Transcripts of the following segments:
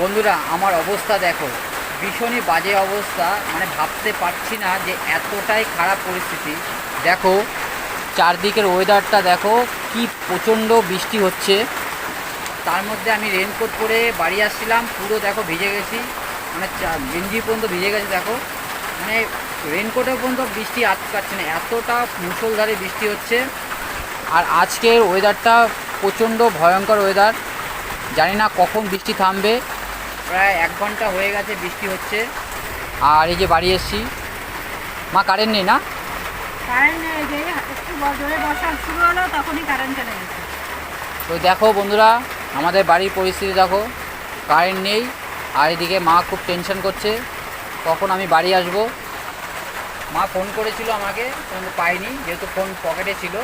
বন্ধুরা আমার অবস্থা দেখো, ভীষণই বাজে অবস্থা। মানে ভাবতে পারছি না যে এতটাই খারাপ পরিস্থিতি। দেখো চারদিকের ওয়েদারটা দেখো, কি প্রচণ্ড বৃষ্টি হচ্ছে। তার মধ্যে আমি রেনকোট পরে বাড়ি আসছিলাম, পুরো দেখো ভিজে গেছি। মানে গেঞ্জি পর্যন্ত ভিজে গেছে দেখো। মানে রেনকোটের পর্যন্ত বৃষ্টি আটকাচ্ছে না, এতটা মুষলধারে বৃষ্টি হচ্ছে। আর আজকের ওয়েদারটা প্রচণ্ড ভয়ঙ্কর ওয়েদার, জানি না কখন বৃষ্টি থামবে। প্রায় 1 ঘন্টা হয়ে গেছে বৃষ্টি হচ্ছে। আর এই যে বাড়ি এসছি, মা কারেন্ট নেই না? কারেন্ট নেই, যে একটু জোরে বর্ষা শুরু হলো তখনই কারেন্ট চলে গেছে। তো দেখো বন্ধুরা, আমাদের বাড়ির পরিস্থিতি দেখো, কারেন্ট নেই। আর এদিকে মা খুব টেনশন করছে কখন আমি বাড়ি আসব। মা ফোন করেছিল আমাকে, কিন্তু পাইনি, যেহেতু ফোন পকেটে ছিল।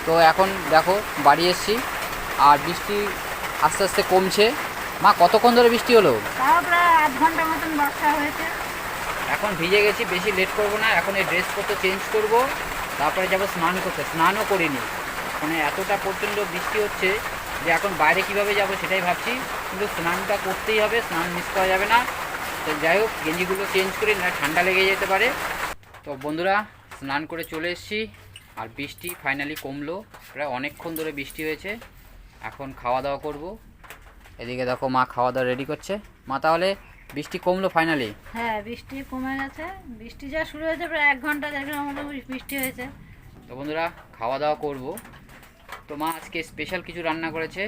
তো এখন দেখো বাড়ি এসছি, আর বৃষ্টি আস্তে আস্তে কমছে। মা কতক্ষণ ধরে বৃষ্টি হলো? তাও প্রায় 8 ঘন্টা মতন বর্ষা হয়েছে। এখন ভিজে গেছি, বেশি লেট করব না। এখন এই ড্রেসপত্র চেঞ্জ করব, তারপরে যাব স্নান করতে। স্নানও করিনি, মানে এতটা প্রচণ্ড বৃষ্টি হচ্ছে যে এখন বাইরে কিভাবে যাব সেটাই ভাবছি। কিন্তু স্নানটা করতেই হবে, স্নান মিস করা যাবে না। তো যাই হোক, গেঞ্জিগুলো চেঞ্জ করি, না ঠান্ডা লেগে যেতে পারে। তো বন্ধুরা, স্নান করে চলে এসেছি, আর বৃষ্টি ফাইনালি কমলো। প্রায় অনেকক্ষণ ধরে বৃষ্টি হয়েছে। এখন খাওয়া দাওয়া করব। এদিকে দেখো মা খাওয়া দাওয়া রেডি করছে। মা তাহলে বৃষ্টি কমলো ফাইনালি? হ্যাঁ, বৃষ্টি কমে গেছে। বৃষ্টি যা শুরু হয়েছে প্রায় 1 ঘন্টা 1.5 ঘন্টার মতো বৃষ্টি হয়েছে। তো বন্ধুরা, খাওয়া দাওয়া করব। তো মা আজকে স্পেশাল কিছু রান্না করেছে,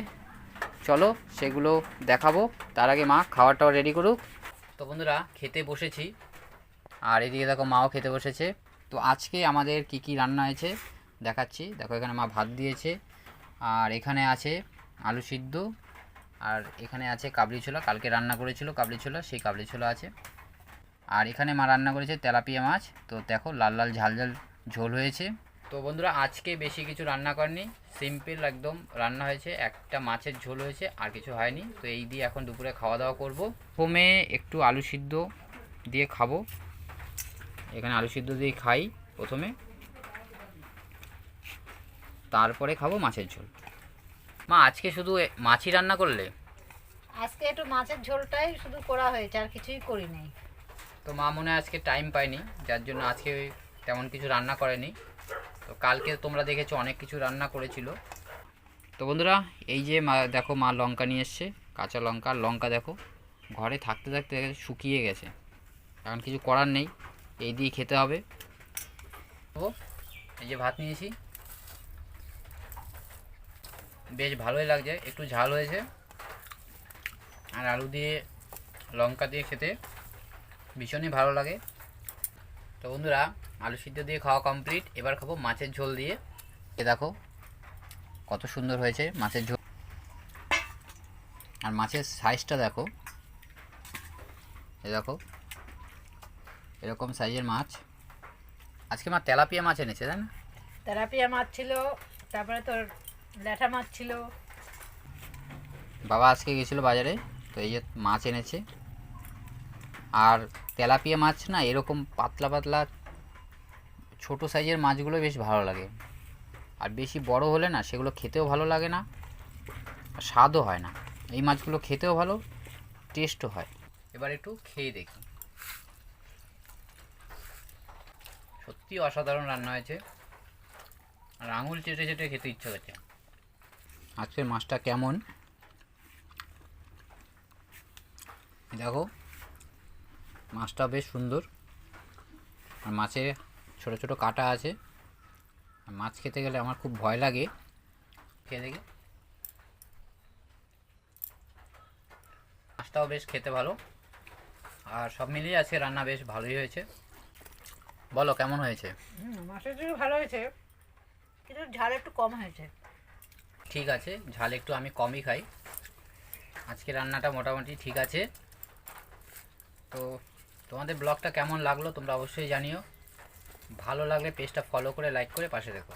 চলো সেগুলো দেখাবো। তার আগে মা খাবারটাও রেডি করুক। তো বন্ধুরা, খেতে বসেছি, আর এদিকে দেখো মাও খেতে বসেছে। তো আজকে আমাদের কি কি রান্না হয়েছে দেখাচ্ছি। দেখো এখানে মা ভাত দিয়েছে, আর এখানে আছে আলু সিদ্ধ, আর এখানে আছে কাবলি ছোলা। কালকে রান্না করেছিল কাবলি ছোলা, সেই কাবলি ছোলা আছে। আর এখানে মা রান্না করেছে তেলাপিয়া মাছ। তো দেখো লাল লাল ঝাল ঝাল ঝোল হয়েছে। তো বন্ধুরা, আজকে বেশি কিছু রান্না করেনি, সিম্পল একদম রান্না হয়েছে। একটা মাছের ঝোল হয়েছে, আর কিছু হয়নি। তো এই দিয়ে এখন দুপুরে খাওয়া দাওয়া করব। প্রথমে একটু আলু সিদ্ধ দিয়ে খাবো। এখানে আলু সিদ্ধ দিয়ে খাই প্রথমে, তারপরে খাবো মাছের ঝোল। মা আজকে শুধু মাছই রান্না করলে? আজকে একটু মাছের ঝোলটাই শুধু করা হয়েছে, আর কিছুই করি নাই। তো মা মনে হয় আজকে টাইম পায়নি, যার জন্য আজকে তেমন কিছু রান্না করেনি। তো কালকে তোমরা দেখেছো অনেক কিছু রান্না করেছিল। তো বন্ধুরা, এই যে মা দেখো, মা লঙ্কা নিয়ে এসছে, কাঁচা লঙ্কা। লঙ্কা দেখো ঘরে থাকতে থাকতে শুকিয়ে গেছে, এখন কিছু করার নেই, এই দিয়ে খেতে হবে। তো এই যে ভাত নিয়েছি, বেশ ভালোই লাগছে, একটু ঝাল হয়েছে। আর আলু দিয়ে লঙ্কা দিয়ে খেতে ভীষণই ভালো লাগে। তো বন্ধুরা, আলু সিদ্ধ দিয়ে খাওয়া কমপ্লিট। এবার খাবো মাছের ঝোল দিয়ে। এ দেখো কত সুন্দর হয়েছে মাছের ঝোল। আর মাছের সাইজটা দেখো, এ দেখো এরকম সাইজের মাছ। আজকে মা তেলাপিয়া মাছ এনেছে, তাই না? তেলাপিয়া মাছ ছিল, তারপরে তোর ল্যাঠা মাছ ছিল। বাবা আজকে গেছিলো বাজারে, তো এই যে মাছ এনেছে। আর তেলাপিয়া মাছ না, এরকম পাতলা পাতলা ছোট সাইজের মাছগুলো বেশ ভালো লাগে। আর বেশি বড় হলে না, সেগুলো খেতেও ভালো লাগে না, আর স্বাদও হয় না। এই মাছগুলো খেতেও ভালো, টেস্টও হয়। এবার একটু খেয়ে দেখি। সত্যি অসাধারণ রান্না হয়েছে, আর আঙুল চেটে চেটে খেতে ইচ্ছে করছে। আজকের মাছটা কেমন দেখো, মাছটা বেশ সুন্দর। আর মাছে ছোট ছোট কাঁটা আছে। আর মাছ খেতে গেলে আমার খুব ভয় লাগে। খেয়ে দেখি, মাছটাও বেশ খেতে ভালো। আর সব মিলিয়ে আজকে রান্না বেশ ভালোই হয়েছে। বলো কেমন হয়েছে? মাছের ঝোল ভালো হয়েছে, কিন্তু ঝাল একটু কম হয়েছে। ঠিক আছে, ঝাল একটু আমি কমই খাই। আজকে রান্নাটা মোটামুটি ঠিক আছে। তো তোমাদের ব্লগটা কেমন লাগলো তোমরা অবশ্যই জানিও। ভালো লাগলে পেজটা ফলো করে লাইক করে পাশে দেখো।